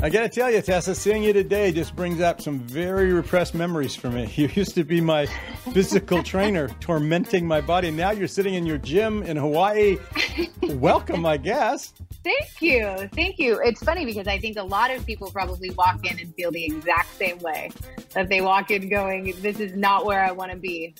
I got to tell you, Tessa, seeing you today just brings up some very repressed memories for me. You used to be my physical trainer, tormenting my body. Now you're sitting in your gym in Hawaii. Welcome, I guess. Thank you. Thank you. It's funny because I think a lot of people probably walk in and feel the exact same way. That they walk in going, this is not where I want to be.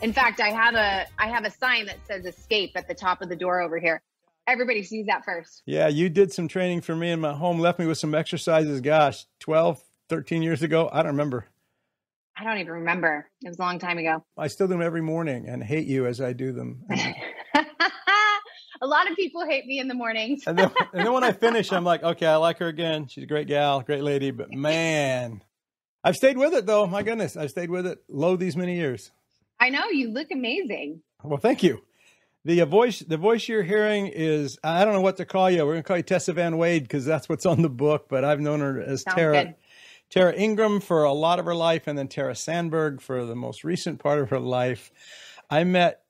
In fact, I have a sign that says escape at the top of the door over here. Everybody sees that first. Yeah, you did some training for me in my home, left me with some exercises, gosh, 12, 13 years ago. I don't remember. I don't even remember. It was a long time ago. I still do them every morning and hate you as I do them. A lot of people hate me in the mornings. and then when I finish, I'm like, okay, I like her again. She's a great gal, great lady. But man, I've stayed with it, though. My goodness, I've stayed with it low these many years. I know. You look amazing. Well, thank you. The voice you're hearing is, I don't know what to call you. We're going to call you Tessa Van Wade because that's what's on the book, but I've known her as Tara Ingram for a lot of her life, and then Tara Sandberg for the most recent part of her life. I met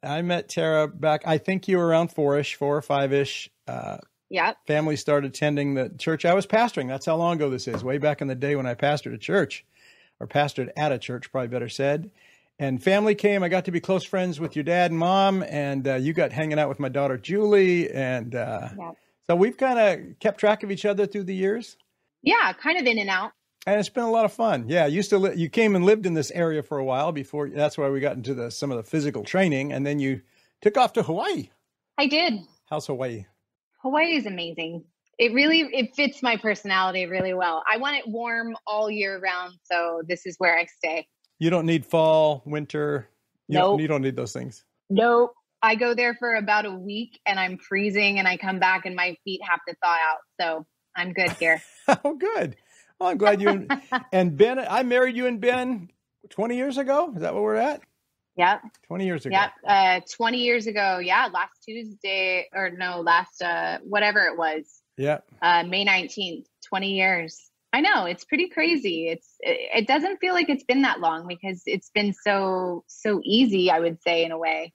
Tara back, I think you were around 4 or 5-ish. Yeah. Family started attending the church I was pastoring. That's how long ago this is, way back in the day when I pastored a church, or pastored at a church, probably better said. And family came. I got to be close friends with your dad and mom, and you got hanging out with my daughter, Julie. And so we've kind of kept track of each other through the years. Yeah, kind of in and out. And it's been a lot of fun. Yeah, you came and lived in this area for a while before. That's why we got into some of the physical training. And then you took off to Hawaii. I did. How's Hawaii? Hawaii is amazing. It fits my personality really well. I want it warm all year round. So this is where I stay. You don't need fall, winter. Nope. You don't need those things. Nope. I go there for about a week and I'm freezing and I come back and my feet have to thaw out. So I'm good here. Oh, good. Well, I'm glad you and Ben, I married you and Ben 20 years ago. Is that where we're at? Yep. 20 years ago. Yep. 20 years ago. Yeah. Last Tuesday whatever it was. Yeah. May 19th, 20 years. I know, it's pretty crazy. It doesn't feel like it's been that long because it's been so easy, I would say, in a way.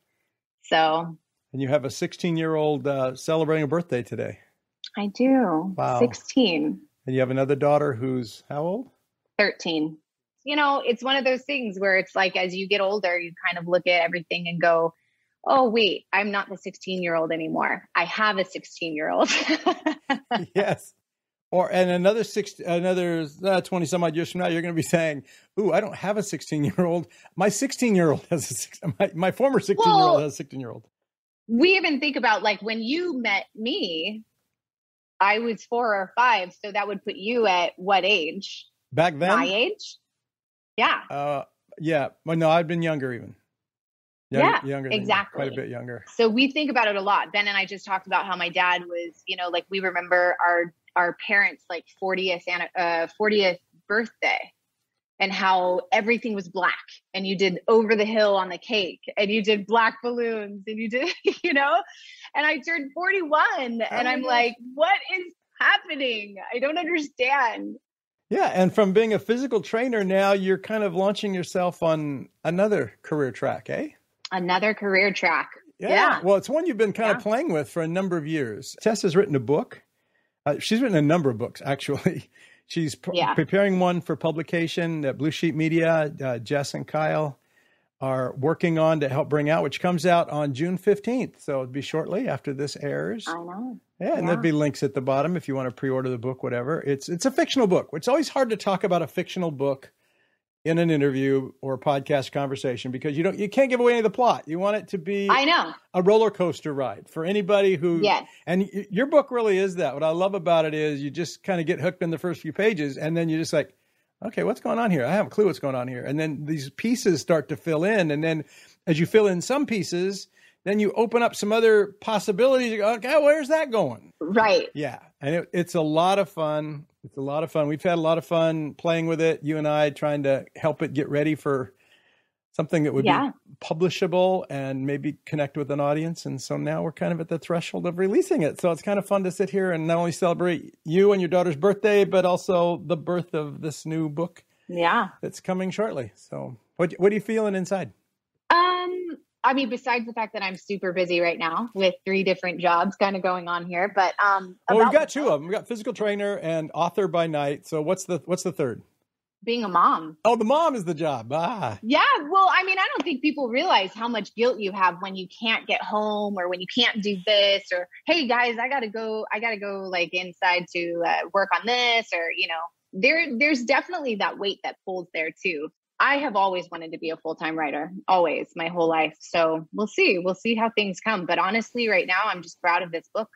So. And you have a 16-year-old celebrating a birthday today. I do. Wow. 16. And you have another daughter who's how old? 13. You know, it's one of those things where it's like, as you get older, you kind of look at everything and go, oh, wait, I'm not the 16-year-old anymore. I have a 16-year-old. Yes. And another 20 some odd years from now, you're going to be saying, ooh, I don't have a 16-year-old. My 16-year-old has my former 16-year-old has a 16-year-old. We even think about like when you met me, I was 4 or 5. So that would put you at what age? Back then? My age? Yeah. Yeah. Well, no, I've been younger even. Younger exactly. Quite a bit younger. So we think about it a lot. Ben and I just talked about how my dad was, like we remember our parents' like 40th birthday and how everything was black and you did over the hill on the cake and you did black balloons and you did, and I turned 41 and I'm like, what is happening? I don't understand. Yeah. And from being a physical trainer, now you're kind of launching yourself on another career track, eh? Another career track. Yeah. Well, it's one you've been kind of playing with for a number of years. Tessa's written a book. She's written a number of books, actually. She's preparing one for publication that Blue Sheep Media, Jess and Kyle are working on to help bring out, which comes out on June 15th. So it'll be shortly after this airs. I know. Yeah, and there'll be links at the bottom if you want to pre-order the book, whatever. It's a fictional book. It's always hard to talk about a fictional book in an interview or a podcast conversation because you can't give away any of the plot. You want it to be a roller coaster ride for anybody who, and your book really is that. What I love about it is you just kind of get hooked in the first few pages and then you're just like, okay, what's going on here? I have a clue what's going on here. And then these pieces start to fill in. And then as you fill in some pieces, then you open up some other possibilities. You go, okay, where's that going? Right. Yeah. And it's a lot of fun. It's a lot of fun. We've had a lot of fun playing with it, you and I, trying to help it get ready for something that would be publishable and maybe connect with an audience. And so now we're kind of at the threshold of releasing it. So it's kind of fun to sit here and not only celebrate you and your daughter's birthday, but also the birth of this new book that's coming shortly. So what are you feeling inside? I mean, besides the fact that I'm super busy right now with 3 different jobs kind of going on here, but well, we've got 2 of them. We've got physical trainer and author by night. So what's the third? Being a mom. Oh, the mom is the job. Yeah. Well, I mean, I don't think people realize how much guilt you have when you can't get home or when you can't do this or, hey guys, I gotta go like inside to work on this or, there's definitely that weight that pulls there too. I have always wanted to be a full-time writer, always, my whole life. So we'll see how things come. But honestly, right now, I'm just proud of this book.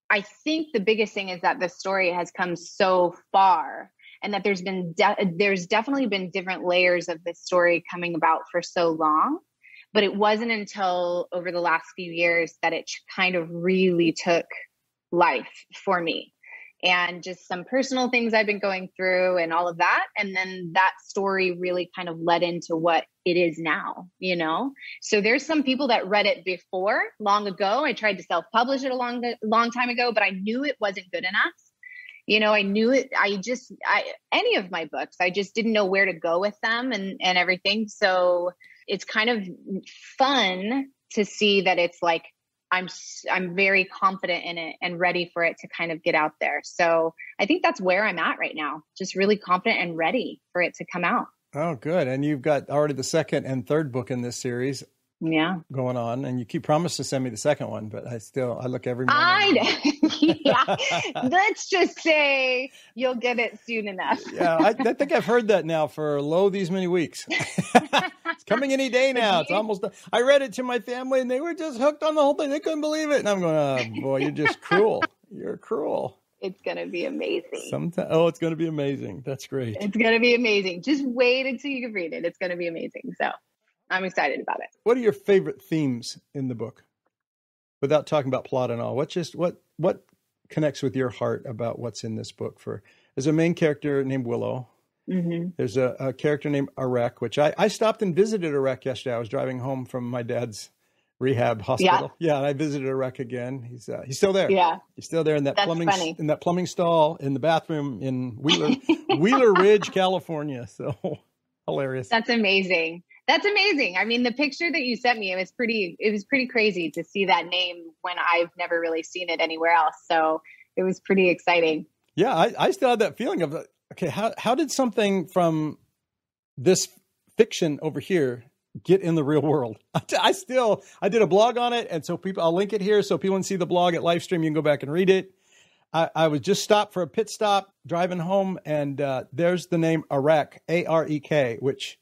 I think the biggest thing is that the story has come so far and that there's definitely been different layers of this story coming about for so long. But it wasn't until over the last few years that it kind of really took life for me. And just some personal things I've been going through and all of that. And then that story really kind of led into what it is now, So there's some people that read it before, long ago. I tried to self-publish it a long time ago, but I knew it wasn't good enough. I knew it. Any of my books, I just didn't know where to go with them and everything. So it's kind of fun to see that it's like, I'm very confident in it and ready for it to kind of get out there. So I think that's where I'm at right now. Just really confident and ready for it to come out. Oh, good. And you've got already the 2nd and 3rd book in this series. Yeah. Going on. And you keep promising to send me the 2nd one, but I look every morning. Yeah. Let's just say you'll get it soon enough. Yeah. I think I've heard that now for these many weeks. It's coming any day now. It's almost done. I read it to my family and they were just hooked on the whole thing. They couldn't believe it. And I'm going, oh boy, you're just cruel. You're cruel. It's going to be amazing. It's going to be amazing. That's great. It's going to be amazing. Just wait until you can read it. It's going to be amazing. So I'm excited about it. What are your favorite themes in the book? Without talking about plot and all, what connects with your heart about what's in this book? There's a main character named Willow. Mm-hmm. There's a character named Arek, which I stopped and visited Arek yesterday. I was driving home from my dad's rehab hospital. Yeah, and I visited Arek again. He's still there. Yeah, he's still there in that plumbing stall in the bathroom in Wheeler Ridge, California. So hilarious. That's amazing. That's amazing. I mean, the picture that you sent me, it was pretty crazy to see that name when I've never really seen it anywhere else. So it was pretty exciting. Yeah, I still had that feeling of, okay, how did something from this fiction over here get in the real world? I did a blog on it. And so I'll link it here so people can see the blog at Livestream. You can go back and read it. I was just stopped for a pit stop driving home. And there's the name Arek, A-R-E-K, which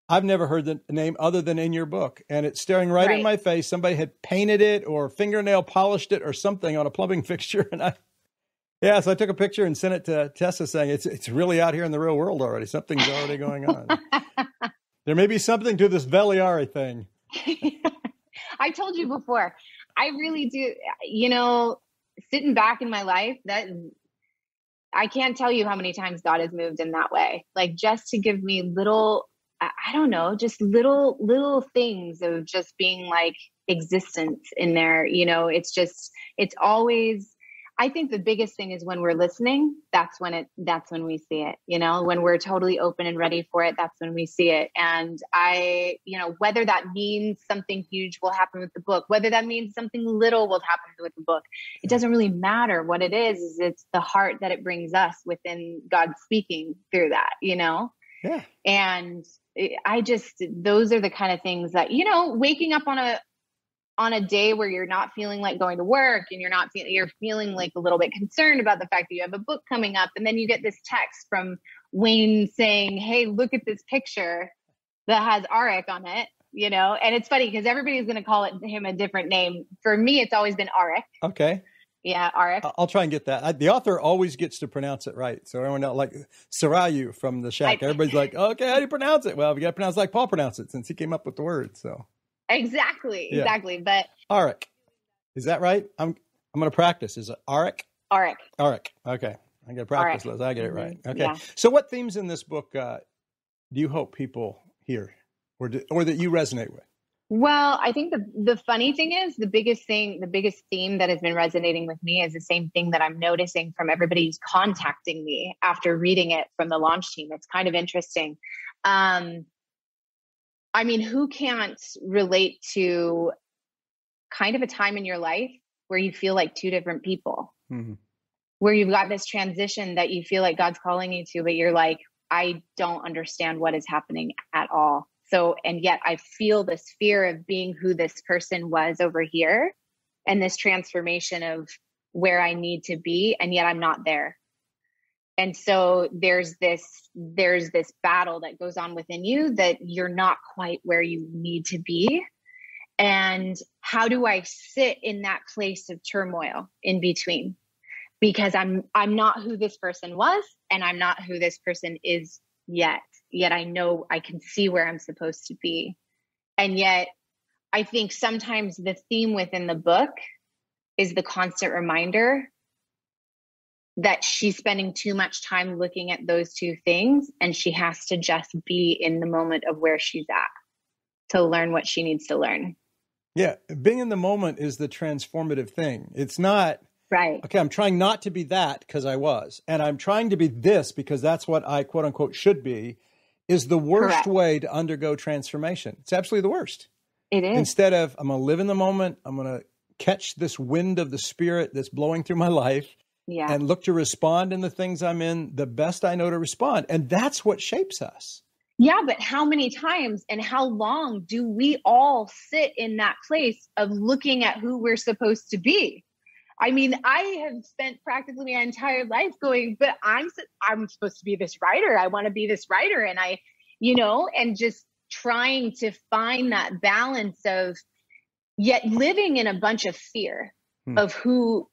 I've never heard the name other than in your book. And it's staring right in my face. Somebody had painted it or fingernail polished it or something on a plumbing fixture. And so I took a picture and sent it to Tessa saying it's really out here in the real world already. Something's already going on. There may be something to this Veliari thing. I told you before, I really do, sitting back in my life, that I can't tell you how many times God has moved in that way. Like just to give me little, I don't know, just little things of just being like existence in there. It's always, I think the biggest thing is when we're listening, that's when we see it, when we're totally open and ready for it, that's when we see it. And whether that means something huge will happen with the book, whether that means something little will happen with the book, it doesn't really matter. What it is it's the heart that it brings us within God speaking through that, Yeah. And those are the kind of things that, waking up on a day where you're not feeling like going to work and you're feeling like a little bit concerned about the fact that you have a book coming up. And then you get this text from Wayne saying, hey, look at this picture that has Arek on it, and it's funny because everybody's going to call him a different name. For me, it's always been Arek. Okay. Yeah. Arek. I'll try and get that. The author always gets to pronounce it right. So everyone else, like Sarayu from The Shack, everybody's like, okay, how do you pronounce it? Well, we got to pronounce it like Paul pronounced it since he came up with the word. So. Exactly. But Arek, is that right? I'm going to practice. Is it Arek? Arek. Okay. I'm going to practice, Liz. I get it right. Okay. Yeah. So what themes in this book do you hope people hear or that you resonate with? Well, I think the funny thing is the biggest theme that has been resonating with me is the same thing that I'm noticing from everybody who's contacting me after reading it from the launch team. It's kind of interesting. I mean, who can't relate to kind of a time in your life where you feel like two different people, where you've got this transition that you feel like God's calling you to, but you're like, I don't understand what is happening at all. So, and yet I feel this fear of being who this person was over here and this transformation of where I need to be, and yet I'm not there. And so there's this battle that goes on within you that you're not quite where you need to be. And how do I sit in that place of turmoil in between? Because I'm not who this person was, and I'm not who this person is yet. Yet I know I can see where I'm supposed to be. And yet I think sometimes the theme within the book is the constant reminder that she's spending too much time looking at those two things, and she has to just be in the moment of where she's at to learn what she needs to learn. Yeah. Being in the moment is the transformative thing. It's not, right, okay, I'm trying not to be that because I was, and I'm trying to be this because that's what I quote unquote should be, is the worst Correct. way to undergo transformation. It's absolutely the worst. It is. Instead of, I'm going to live in the moment, I'm going to catch this wind of the Spirit that's blowing through my life, and look to respond in the things I'm in the best I know to respond. And that's what shapes us. Yeah, but how many times and how long do we all sit in that place of looking at who we're supposed to be? I mean, I have spent practically my entire life going, but I'm supposed to be this writer. I want to be this writer. And and just trying to find that balance of yet living in a bunch of fear of who,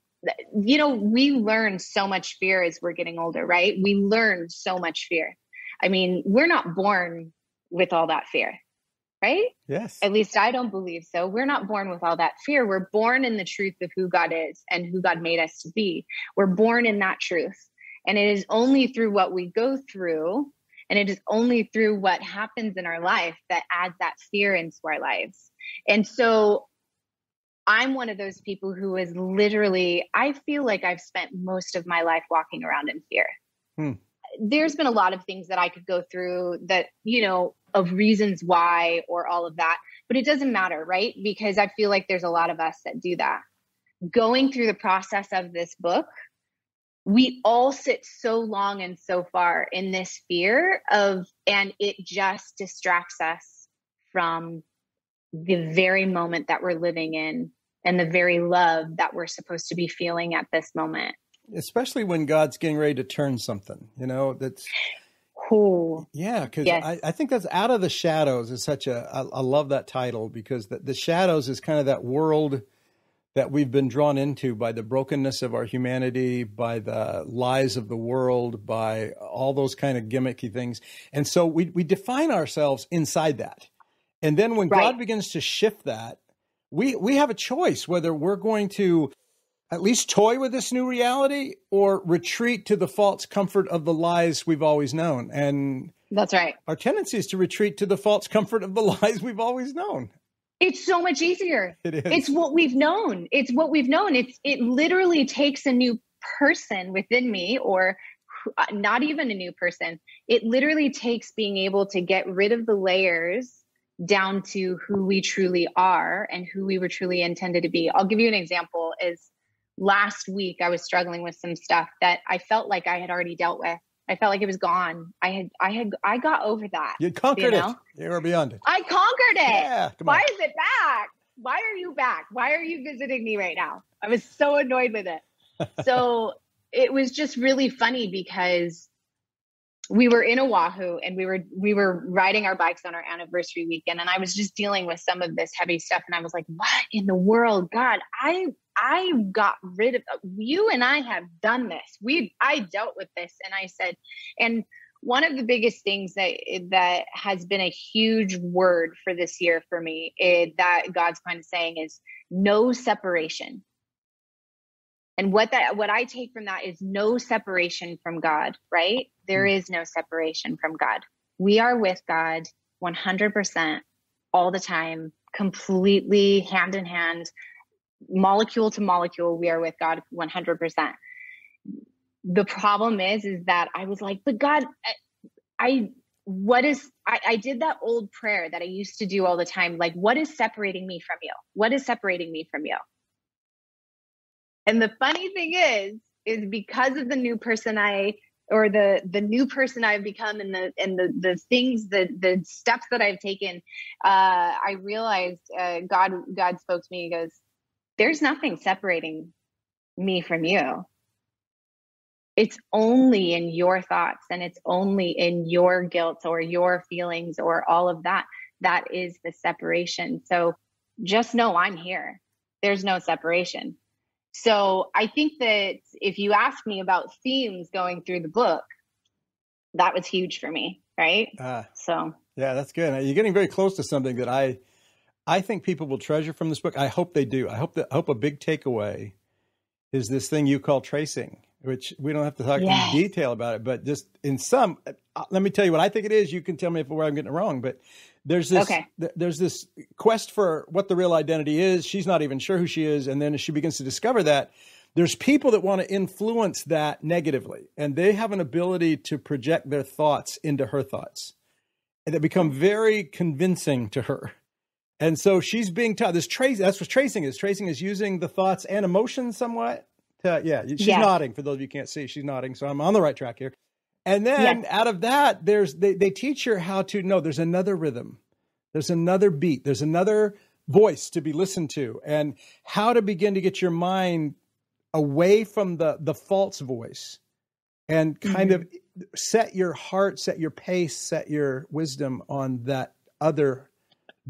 we learn so much fear as we're getting older, right? We learn so much fear. I mean, we're not born with all that fear, right? Yes. At least I don't believe so. We're not born with all that fear. We're born in the truth of who God is and who God made us to be. We're born in that truth. And it is only through what we go through, and it is only through what happens in our life that adds that fear into our lives. And so I'm one of those people who is literally, I feel like I've spent most of my life walking around in fear. There's been a lot of things that I could go through that, of reasons why or all of that, but it doesn't matter, right? Because I feel like there's a lot of us that do that. Going through the process of this book, we all sit so long and so far in this fear and it just distracts us from the very moment that we're living in and the very love that we're supposed to be feeling at this moment. Especially when God's getting ready to turn something, that's cool. Yeah, because I think that's Out of the Shadows is I love that title, because the shadows is kind of that world that we've been drawn into by the brokenness of our humanity, by the lies of the world, by all those kind of gimmicky things. And so we define ourselves inside that. And then when God begins to shift that, we have a choice whether we're going to at least toy with this new reality or retreat to the false comfort of the lies we've always known. And that's right. Our tendency is to retreat to the false comfort of the lies we've always known. It's so much easier. It is. It's what we've known. It literally takes a new person within me, or not even a new person. It literally takes being able to get rid of the layers down to who we truly are and who we were truly intended to be. I'll give you an example. Last week, I was struggling with some stuff that I felt like I had already dealt with. I felt like it was gone. I got over that. You conquered it. You were beyond it. I conquered it. Yeah, Why is it back? Why are you back? Why are you visiting me right now? I was so annoyed with it. So it was just really funny because we were in Oahu and we were riding our bikes on our anniversary weekend, and I was just dealing with some of this heavy stuff, and I was like, what in the world, God, I got rid of you, and I have done this. I dealt with this. And I said, and one of the biggest things that has been a huge word for this year for me that God's kind of saying is no separation. And what I take from that is no separation from God, right? There is no separation from God. We are with God 100% all the time, completely hand in hand, molecule to molecule. We are with God 100%. The problem is that I was like, but God, I did that old prayer that I used to do all the time. Like, what is separating me from you? What is separating me from you? And the funny thing is because of the new person the new person I've become and the things, the steps that I've taken, I realized, God spoke to me. He goes, there's nothing separating me from you. It's only in your thoughts, and it's only in your guilt or your feelings or all of that. That is the separation. So just know I'm here. There's no separation. So I think that if you ask me about themes going through the book, that was huge for me. Right. So. Yeah, that's good. You're getting very close to something that I think people will treasure from this book. I hope they do. I hope a big takeaway is this thing you call tracing, which we don't have to talk in detail about it, but just in some, let me tell you what I think it is. You can tell me where I'm getting it wrong, but there's this quest for what the real identity is. She's not even sure who she is. And then as she begins to discover that, there's people that want to influence that negatively, and they have an ability to project their thoughts into her thoughts, and they become very convincing to her. And so she's being taught this that's what tracing is. Tracing is using the thoughts and emotions somewhat. She's nodding. For those of you who can't see, she's nodding. So I'm on the right track here. And then out of that, they teach her how to know there's another rhythm. There's another beat. There's another voice to be listened to, and how to begin to get your mind away from the false voice and kind of set your heart, set your pace, set your wisdom on that other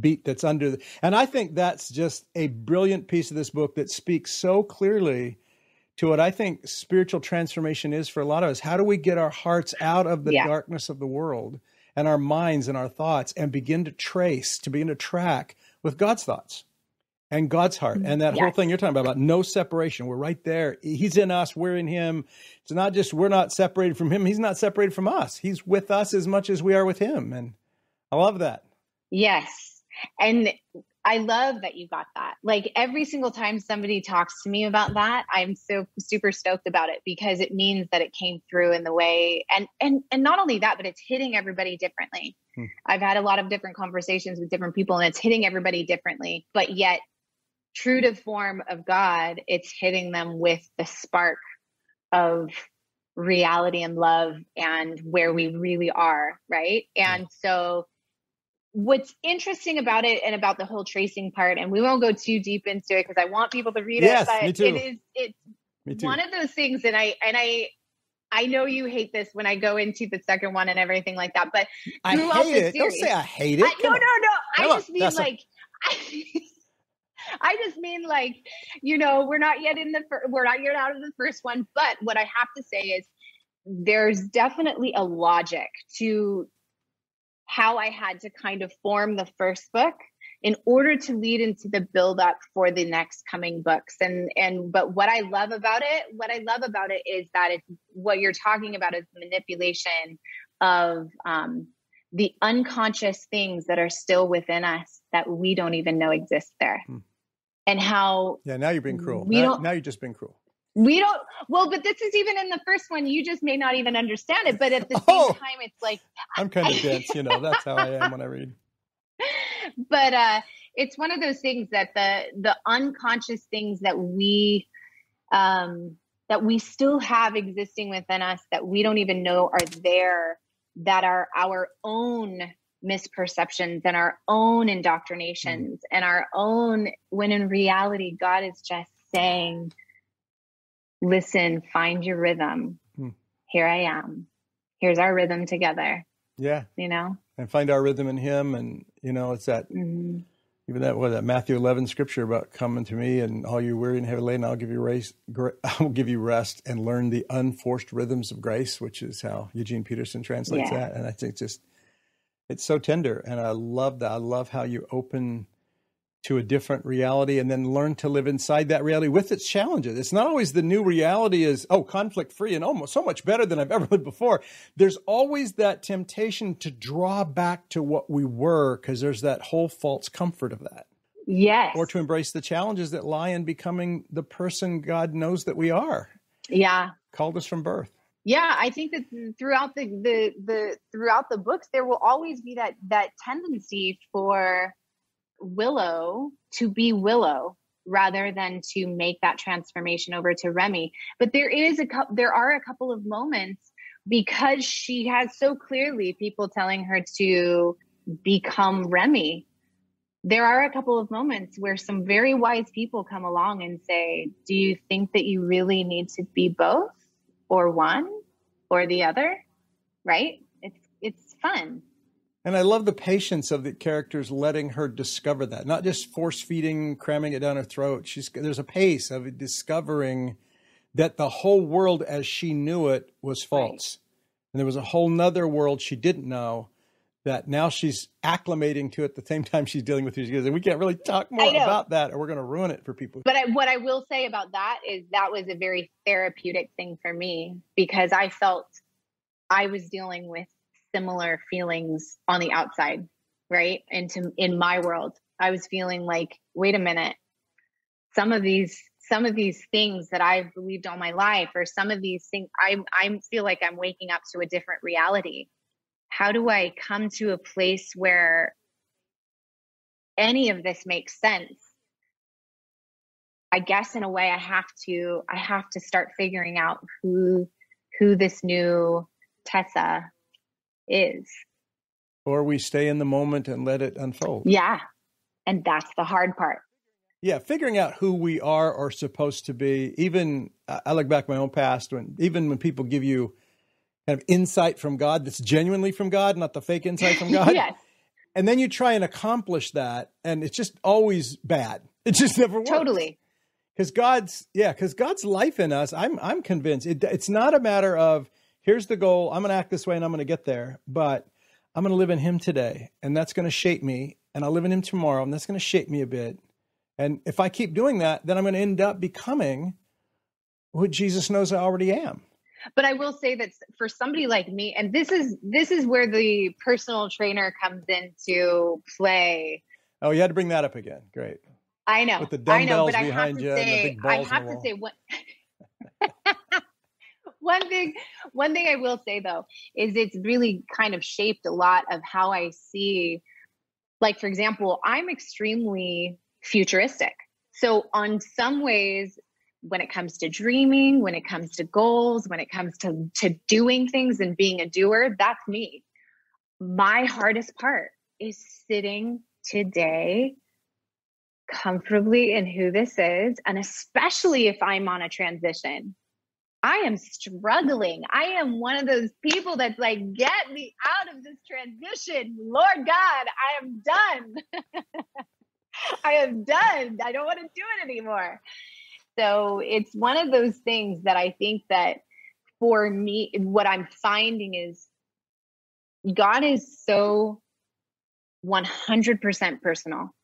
beat that's under. And I think that's just a brilliant piece of this book that speaks so clearly to what I think spiritual transformation is for a lot of us. How do we get our hearts out of the darkness of the world and our minds and our thoughts and begin to track with God's thoughts and God's heart? And that whole thing you're talking about no separation. We're right there. He's in us. We're in him. It's not just we're not separated from him. He's not separated from us. He's with us as much as we are with him. And I love that. Yes. And I love that you got that. Like every single time somebody talks to me about that, I'm so super stoked about it, because it means that it came through in the way. And not only that, but it's hitting everybody differently. I've had a lot of different conversations with different people, and it's hitting everybody differently, but yet true to form of God, it's hitting them with the spark of reality and love and where we really are. Right. And so what's interesting about it and about the whole tracing part, and we won't go too deep into it because I want people to read it, but me too. It's one of those things. And I know you hate this when I go into the second one and everything like that, but throughout the series, don't say I hate it. No. I just mean I just mean like, we're not yet out of the first one, but what I have to say is there's definitely a logic to how I had to kind of form the first book in order to lead into the build up for the next coming books. But what I love about it is that it's what you're talking about is manipulation of the unconscious things that are still within us that we don't even know exist there. And how now you're being cruel. Now you're just being cruel. But this is even in the first one, you just may not even understand it. But at the same time, it's like, I'm kind of dense, that's how I am when I read. But it's one of those things that the unconscious things that we still have existing within us that we don't even know are there, that are our own misperceptions and our own indoctrinations and our own, when in reality, God is just saying, listen, find your rhythm. Here I am. Here's our rhythm together. Yeah. And find our rhythm in him. And, it's that, even that Matthew 11 scripture about coming to me and all you weary and heavy laden, I'll give you rest and learn the unforced rhythms of grace, which is how Eugene Peterson translates that. And I think it's so tender. And I love that. I love how you open to a different reality and then learn to live inside that reality with its challenges. It's not always the new reality is, conflict free and almost so much better than I've ever lived before. There's always that temptation to draw back to what we were, because there's that whole false comfort of that. Yes. Or to embrace the challenges that lie in becoming the person God knows that we are. Yeah. Called us from birth. Yeah, I think that throughout throughout the books, there will always be that tendency for Willow to be Willow rather than to make that transformation over to Remy. But there are a couple of moments, because she has so clearly people telling her to become Remy. There are a couple of moments where some very wise people come along and say, do you think that you really need to be both, or one or the other? Right? It's fun. And I love the patience of the characters letting her discover that, not just force feeding, cramming it down her throat. There's a pace of discovering that the whole world as she knew it was false. Right. And there was a whole nother world she didn't know that now she's acclimating to at the same time she's dealing with these kids. And we can't really talk more about that, or we're going to ruin it for people. But what I will say about that is that was a very therapeutic thing for me, because I felt I was dealing with similar feelings on the outside, right? In my world, I was feeling like, wait a minute, some of these things that I've believed all my life, or some of these things, I feel like I'm waking up to a different reality. How do I come to a place where any of this makes sense? I guess in a way I have to start figuring out who this new Tessa is. Or we stay in the moment and let it unfold. Yeah. And that's the hard part. Yeah. Figuring out who we are or supposed to be. Even I look back at my own past, even when people give you kind of insight from God that's genuinely from God, not the fake insight from God. Yes. And then you try and accomplish that, and it's just always bad. It just never works. Totally. Because God's life in us, I'm convinced it's not a matter of, here's the goal, I'm going to act this way and I'm going to get there, but I'm going to live in Him today, and that's going to shape me, and I'll live in Him tomorrow, and that's going to shape me a bit. And if I keep doing that, then I'm going to end up becoming what Jesus knows I already am. But I will say that for somebody like me, and this is where the personal trainer comes into play. Oh, you had to bring that up again. Great. I know. With the dumbbells behind you say, and the big balls I have to say one thing I will say though is it's really kind of shaped a lot of how I see, like, for example, I'm extremely futuristic. So on some ways, when it comes to dreaming, when it comes to goals, when it comes to doing things and being a doer, that's me. My hardest part is sitting today comfortably in who this is. And especially if I'm on a transition, I am struggling. I am one of those people that's like, get me out of this transition. Lord God, I am done. I am done. I don't want to do it anymore. So it's one of those things that I think that for me, what I'm finding is God is so 100% personal.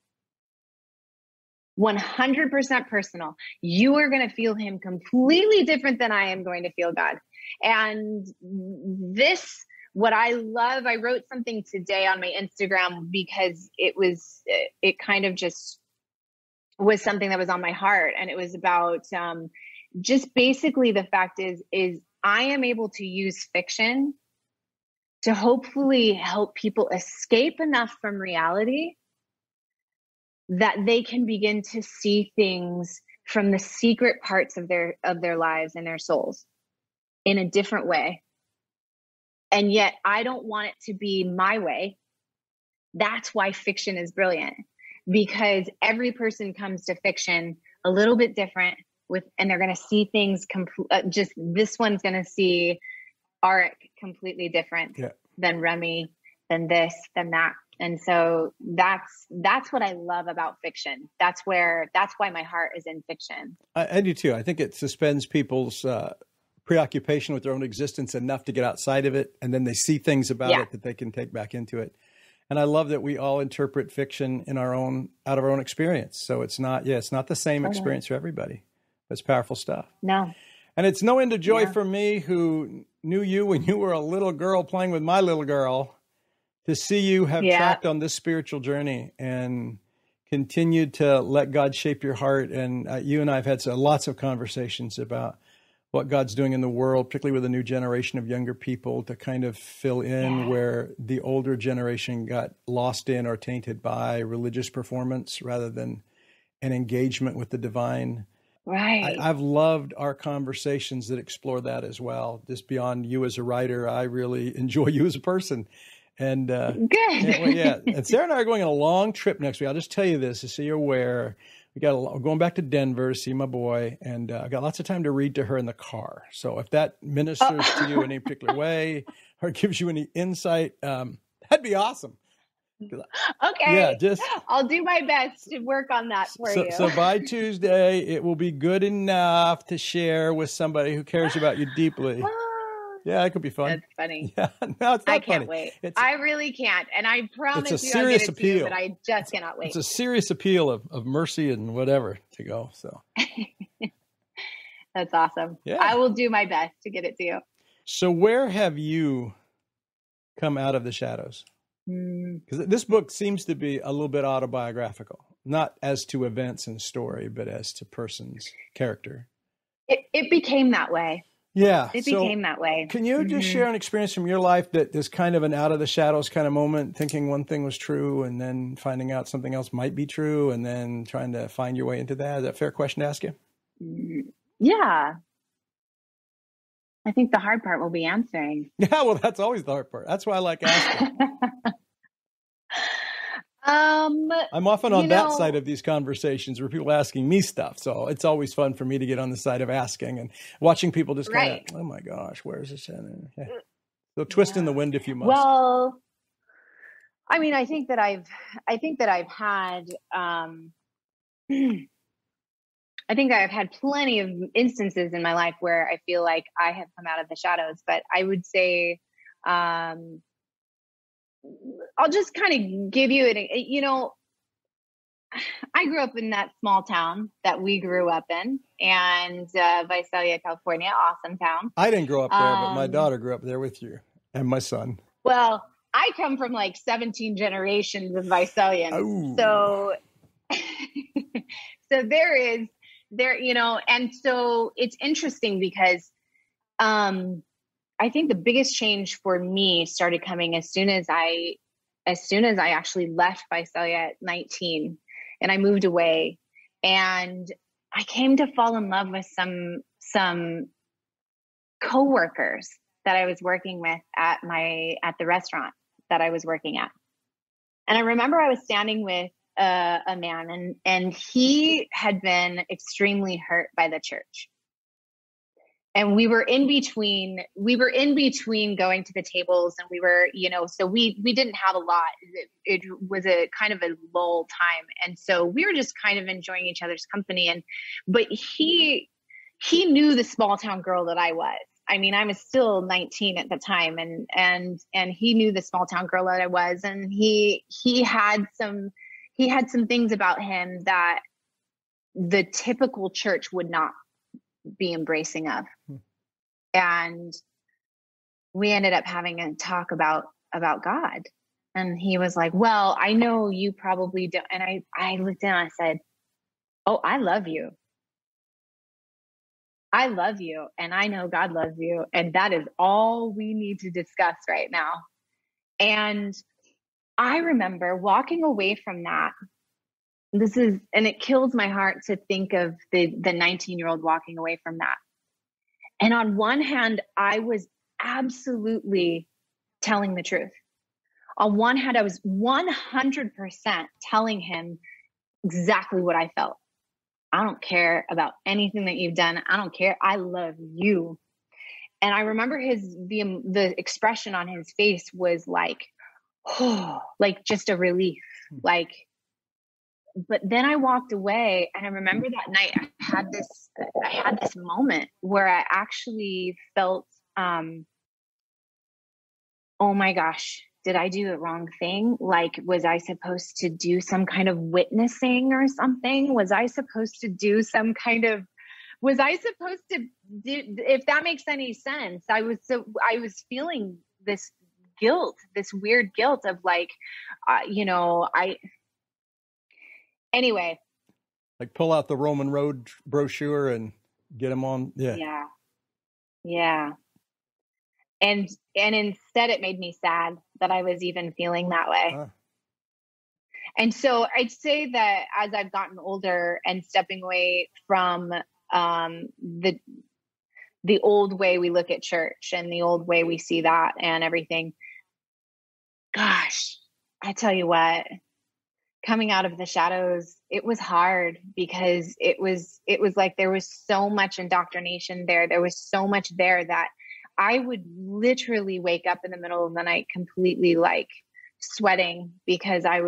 100% personal. You are going to feel Him completely different than I am going to feel God. And this, what I love, I wrote something today on my Instagram because it kind of just was something that was on my heart. And it was about just basically the fact is I am able to use fiction to hopefully help people escape enough from reality that they can begin to see things from the secret parts of their lives and their souls in a different way. And yet I don't want it to be my way. That's why fiction is brilliant, because every person comes to fiction a little bit different and they're going to see things just this one's going to see Arik completely different than Remy, than this, than that. And so that's what I love about fiction. That's why my heart is in fiction. I do too. I think it suspends people's preoccupation with their own existence enough to get outside of it. And then they see things about it that they can take back into it. And I love that we all interpret fiction out of our own experience. So it's not the same experience for everybody. That's powerful stuff. No. And it's no end of joy for me, who knew you when you were a little girl playing with my little girl, to see you have tracked on this spiritual journey and continued to let God shape your heart. And you and I have had lots of conversations about what God's doing in the world, particularly with a new generation of younger people, to kind of fill in where the older generation got lost in or tainted by religious performance rather than an engagement with the divine. Right. I've loved our conversations that explore that as well. Just beyond you as a writer, I really enjoy you as a person. And good. And Sarah and I are going on a long trip next week. I'll just tell you this, so you're aware. We're going back to Denver to see my boy, and I got lots of time to read to her in the car. So if that ministers to you in any particular way or gives you any insight, that'd be awesome. Okay. Yeah, I'll do my best to work on that for you. So by Tuesday, it will be good enough to share with somebody who cares about you deeply. Yeah, it could be fun. That's funny. Yeah, no, it's not I can't funny. wait. I really can't. And I promise it's a you serious I'll get it appeal. to you, but I just cannot wait. It's a serious appeal of mercy and whatever to go. So that's awesome. Yeah. I will do my best to get it to you. So where have you come out of the shadows? Because this book seems to be a little bit autobiographical, not as to events and story, but as to person's character. It became that way. Yeah. It became that way. Can you just share an experience from your life that is kind of an out of the shadows kind of moment, thinking one thing was true and then finding out something else might be true and then trying to find your way into that? Is that a fair question to ask you? Yeah. I think the hard part will be answering. Yeah, well, that's always the hard part. That's why I like asking. I'm often on that side of these conversations where people are asking me stuff. So it's always fun for me to get on the side of asking and watching people just kind of, oh my gosh, where is this in? Yeah. So twist in the wind if you must. Well, I mean, I think that I've had, I think I've had plenty of instances in my life where I feel like I have come out of the shadows, but I would say, I'll just kind of give you I grew up in that small town that we grew up in, and Visalia, California, awesome town. I didn't grow up there, but my daughter grew up there with you and my son. Well, I come from like 17 generations of Visalians. So, so there, and so it's interesting because, I think the biggest change for me started coming as soon as I actually left Visalia at 19 and I moved away, and I came to fall in love with some coworkers that I was working with at the restaurant that I was working at. And I remember I was standing with a man, and he had been extremely hurt by the church. And we were in between going to the tables, and we were, so we didn't have a lot. It was a kind of a lull time. And so we were just kind of enjoying each other's company. But he knew the small town girl that I was. I mean, I was still 19 at the time, and he knew the small town girl that I was. And he had some things about him that the typical church would not be embracing of. And we ended up having a talk about God. And he was like, well, I know you probably don't. And I looked down and I said, oh, I love you. I love you. And I know God loves you. And that is all we need to discuss right now. And I remember walking away from that. And it kills my heart to think of the 19-year-old walking away from that. And on one hand, I was absolutely telling the truth. On one hand, I was 100% telling him exactly what I felt. I don't care about anything that you've done. I don't care. I love you. And I remember the expression on his face was like, oh, like just a relief. Like, but then I walked away, and I remember that night I had this moment where I actually felt, oh my gosh, did I do the wrong thing? Like, was I supposed to do some kind of witnessing or something? Was I supposed to do if that makes any sense? I was feeling this guilt, this weird guilt of like, anyway, like pull out the Roman road brochure and get them on. Yeah. Yeah. And instead it made me sad that I was even feeling that way. Huh. And so I'd say that as I've gotten older and stepping away from the old way we look at church and the old way we see that and everything, gosh, I tell you what, coming out of the shadows, it was hard because it was like there was so much indoctrination there. There was so much there that I would literally wake up in the middle of the night completely like sweating because I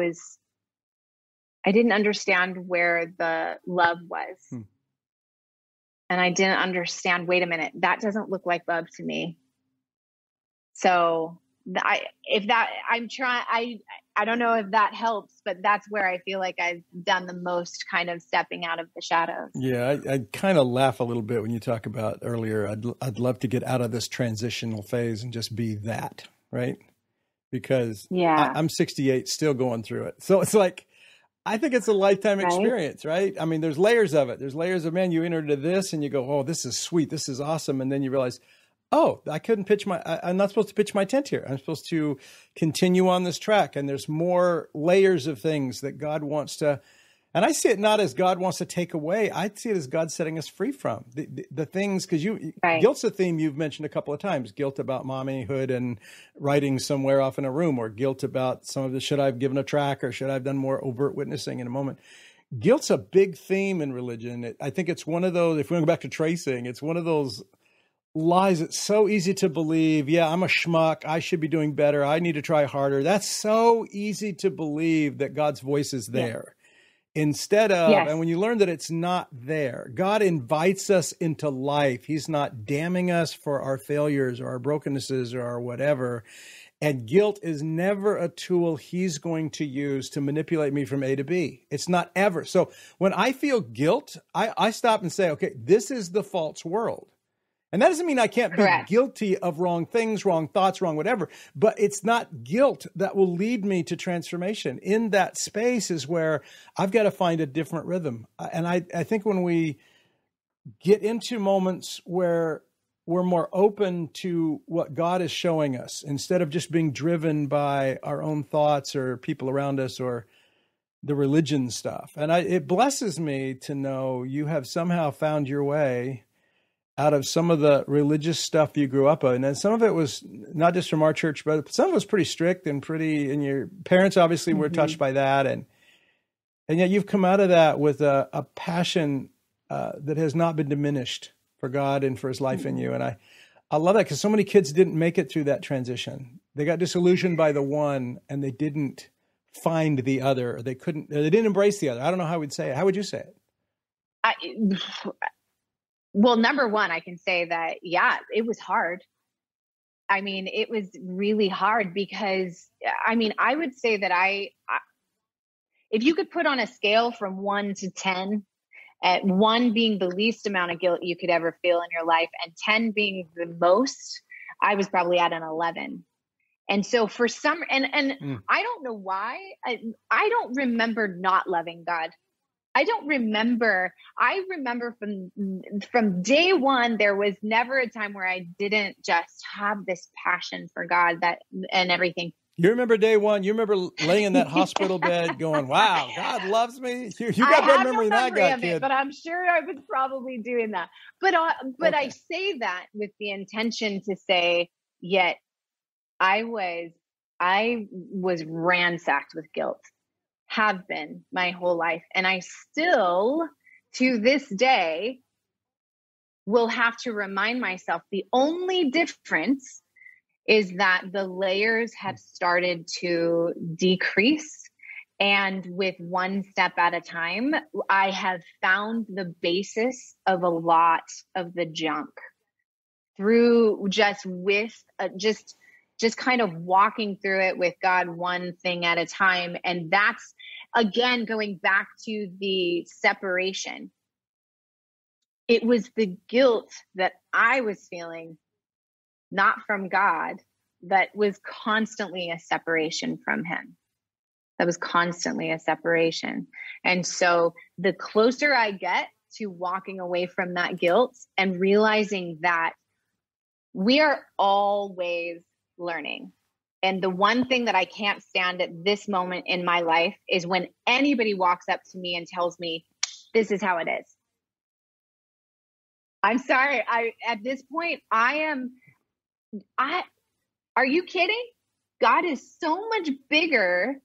didn't understand where the love was. And I didn't understand, wait a minute, that doesn't look like love to me. So I don't know if that helps, but that's where I feel like I've done the most kind of stepping out of the shadows. Yeah, I kind of laugh a little bit when you talk about earlier, I'd love to get out of this transitional phase and just be that, right? Because I'm 68, still going through it. So it's like, I think it's a lifetime experience, right? I mean, there's layers of it. There's layers of, man, you enter into this and you go, oh, this is sweet. This is awesome. And then you realize, oh, I'm not supposed to pitch my tent here. I'm supposed to continue on this track. And there's more layers of things that God wants to, and I see it not as God wants to take away. I see it as God setting us free from the things, because guilt's a theme you've mentioned a couple of times, guilt about mommyhood and writing somewhere off in a room, or guilt about some of the, should I have given a track or should I have done more overt witnessing in a moment. Guilt's a big theme in religion. I think it's one of those, if we go back to tracing, it's one of those lies. It's so easy to believe. Yeah, I'm a schmuck. I should be doing better. I need to try harder. That's so easy to believe that God's voice is there. Yeah. Instead of, and when you learn that it's not there, God invites us into life. He's not damning us for our failures or our brokennesses or our whatever. And guilt is never a tool he's going to use to manipulate me from A to B. It's not ever. So when I feel guilt, I stop and say, okay, this is the false world. And that doesn't mean I can't be guilty of wrong things, wrong thoughts, wrong whatever, but it's not guilt that will lead me to transformation. In that space is where I've got to find a different rhythm. And I think when we get into moments where we're more open to what God is showing us, instead of just being driven by our own thoughts or people around us or the religion stuff. And it blesses me to know you have somehow found your way out of some of the religious stuff you grew up in. And some of it was not just from our church, but some of it was pretty strict and and your parents obviously were touched by that. And yet you've come out of that with a passion that has not been diminished for God and for his life in you. And I love that, because so many kids didn't make it through that transition. They got disillusioned by the one and they didn't find the other. Or they didn't embrace the other. I don't know how we'd say it. How would you say it? Well, number one, I can say that, it was hard. I mean, it was really hard because, I would say that if you could put on a scale from 1 to 10, at 1 being the least amount of guilt you could ever feel in your life and 10 being the most, I was probably at an 11. And so for some, and I don't know why, I don't remember not loving God. I remember from day one, there was never a time where I didn't just have this passion for God and everything. You remember day one? You remember laying in that hospital bed going, wow, God loves me? You got better memory than I got, kid. But I'm sure I was probably doing that. But okay. I say that with the intention to say, yet I was ransacked with guilt. Have been my whole life. And I still, to this day, will have to remind myself the only difference is that the layers have started to decrease. And with one step at a time, I have found the basis of a lot of the junk through just kind of walking through it with God, one thing at a time. And that's, again, going back to the separation. It was the guilt that I was feeling, not from God, that was constantly a separation from him. That was constantly a separation. And so the closer I get to walking away from that guilt and realizing that We are always learning. And the one thing that I can't stand at this moment in my life is when anybody walks up to me and tells me, this is how it is. I'm sorry. At this point, are you kidding? God is so much bigger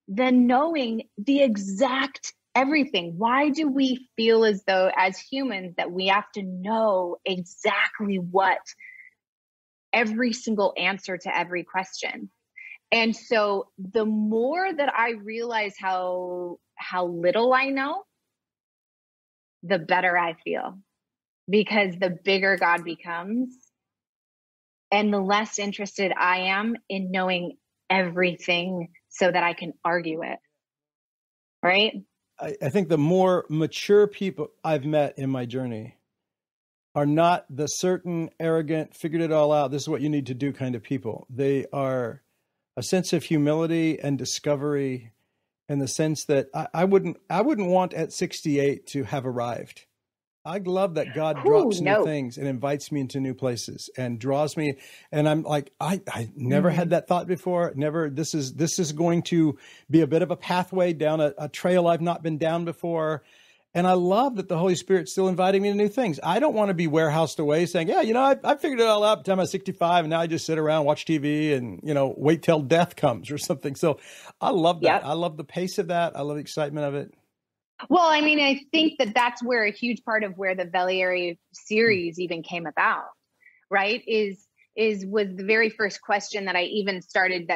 than knowing the exact everything. Why do we feel as though as humans that we have to know exactly what every single answer to every question? And so the more that I realize how little I know, the better I feel, because the bigger God becomes and the less interested I am in knowing everything so that I can argue it. Right? I think the more mature people I've met in my journey are not the certain, arrogant, figured it all out, this is what you need to do kind of people. They are a sense of humility and discovery, in the sense that I wouldn't want at 68 to have arrived. I love that God drops new things and invites me into new places and draws me. And I'm like, I never had that thought before. Never. This is going to be a bit of a pathway down a trail I've not been down before. And I love that the Holy Spirit's still inviting me to new things. I don't want to be warehoused away saying, yeah, I figured it all out by the time I was 65 and now I just sit around, watch TV and, wait till death comes or something. So I love that. Yep. I love the pace of that. I love the excitement of it. Well, I mean, I think that's where a huge part of where the Velieri series even came about, right? Was the very first question that I even started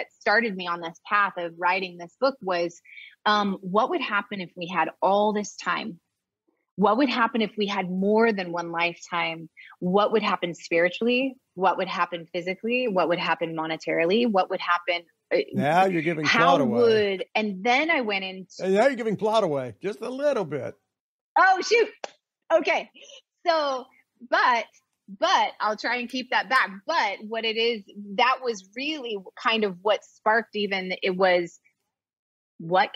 me on this path of writing this book was, what would happen if we had all this time? What would happen if we had more than one lifetime? What would happen spiritually? What would happen physically? What would happen monetarily? What would happen? Now you're giving plot away. And then I went into... And now you're giving plot away, just a little bit. Oh, shoot. Okay. So, but I'll try and keep that back. But what it is, that was really kind of what sparked it was, what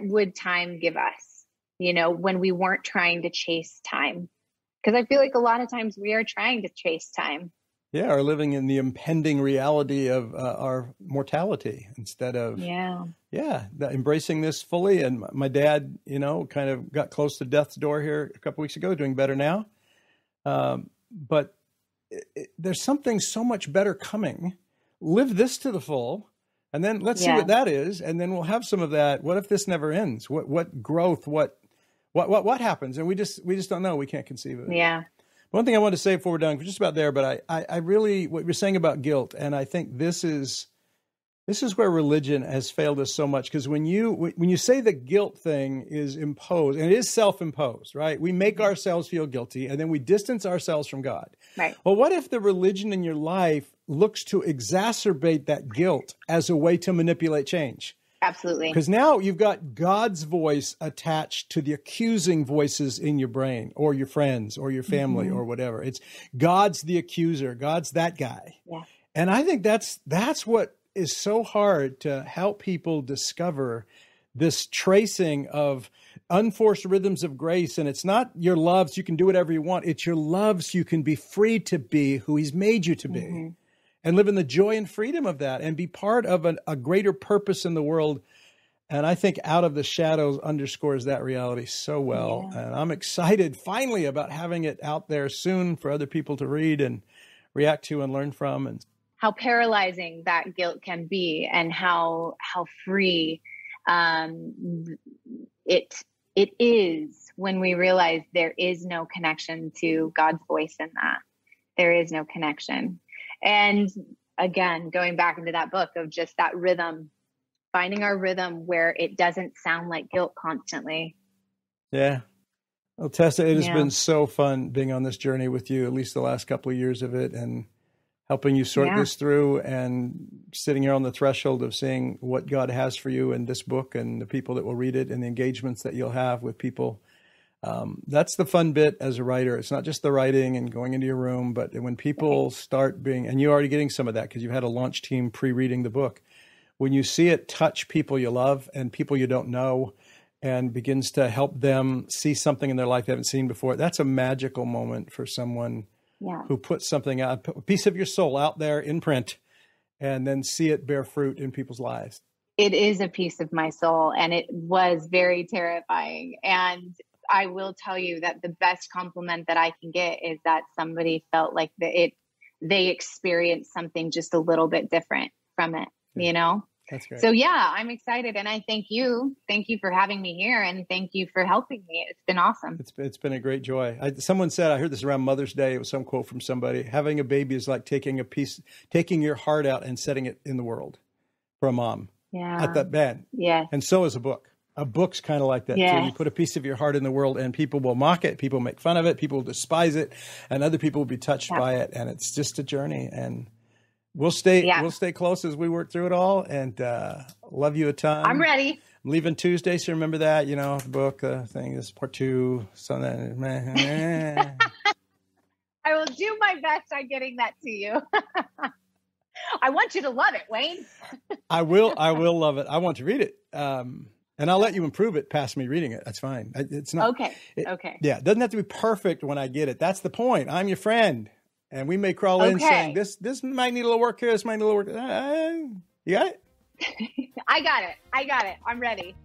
would time give us, when we weren't trying to chase time? Because I feel like a lot of times we are trying to chase time. Yeah, or living in the impending reality of our mortality instead of embracing this fully. And my dad, kind of got close to death's door here a couple weeks ago, doing better now. But there's something so much better coming. Live this to the full, and then let's see what that is, and then we'll have some of that. What if this never ends? What growth? What happens? And we just don't know. We can't conceive of it. Yeah. One thing I want to say before we're done, we're just about there, but I really, what you're saying about guilt, and I think this is where religion has failed us so much, because when you say the guilt thing is imposed, and it is self-imposed, right? We make ourselves feel guilty, and then we distance ourselves from God. Right. Well, what if the religion in your life looks to exacerbate that guilt as a way to manipulate change? Absolutely. Because now you've got God's voice attached to the accusing voices in your brain or your friends or your family or whatever. It's God's the accuser. God's that guy. Yeah. And I think that's what is so hard to help people discover, this tracing of unforced rhythms of grace. And it's not your loves, you can do whatever you want. It's your loves, you can be free to be who he's made you to be. And live in the joy and freedom of that and be part of a greater purpose in the world. And I think Out of the Shadows underscores that reality so well. Yeah. And I'm excited finally about having it out there soon for other people to read and react to and learn from. And how paralyzing that guilt can be, and how free it is when we realize there is no connection to God's voice in that. There is no connection. And again, going back into that book of just that rhythm, finding our rhythm where it doesn't sound like guilt constantly. Yeah. Well, Tessa, it has been so fun being on this journey with you, at least the last couple of years of it, and helping you sort this through and sitting here on the threshold of seeing what God has for you in this book and the people that will read it and the engagements that you'll have with people. That's the fun bit as a writer. It's not just the writing and going into your room, but when people start being, and you're already getting some of that because you've had a launch team pre-reading the book. When you see it touch people you love and people you don't know and begins to help them see something in their life they haven't seen before, that's a magical moment for someone Yeah. who put something out, a piece of your soul out there in print, and then see it bear fruit in people's lives. It is a piece of my soul, and it was very terrifying. And I will tell you that the best compliment that I can get is that somebody felt like they experienced something just a little bit different from it, you know? That's great. So yeah, I'm excited. And I thank you. Thank you for having me here. And thank you for helping me. It's been awesome. It's been a great joy. Someone said, I heard this around Mother's Day. It was some quote from somebody. Having a baby is like taking your heart out and setting it in the world for a mom. Yeah. At that band. Yeah. And so is a book. A book's kind of like that. Yes. too. You put a piece of your heart in the world and people will mock it. People make fun of it. People will despise it, and other people will be touched by it. And it's just a journey. And we'll stay close as we work through it all, and love you a ton. I'm ready. I'm leaving Tuesday. So remember that, the book, thing is part 2. Something. I will do my best on getting that to you. I want you to love it, Wayne. I will love it. I want to read it. And I'll let you improve it past me reading it. That's fine. It's not okay. Okay. Yeah, it doesn't have to be perfect when I get it. That's the point. I'm your friend, and we may crawl in saying this might need a little work here. This might need a little work. You got it? I got it. I'm ready.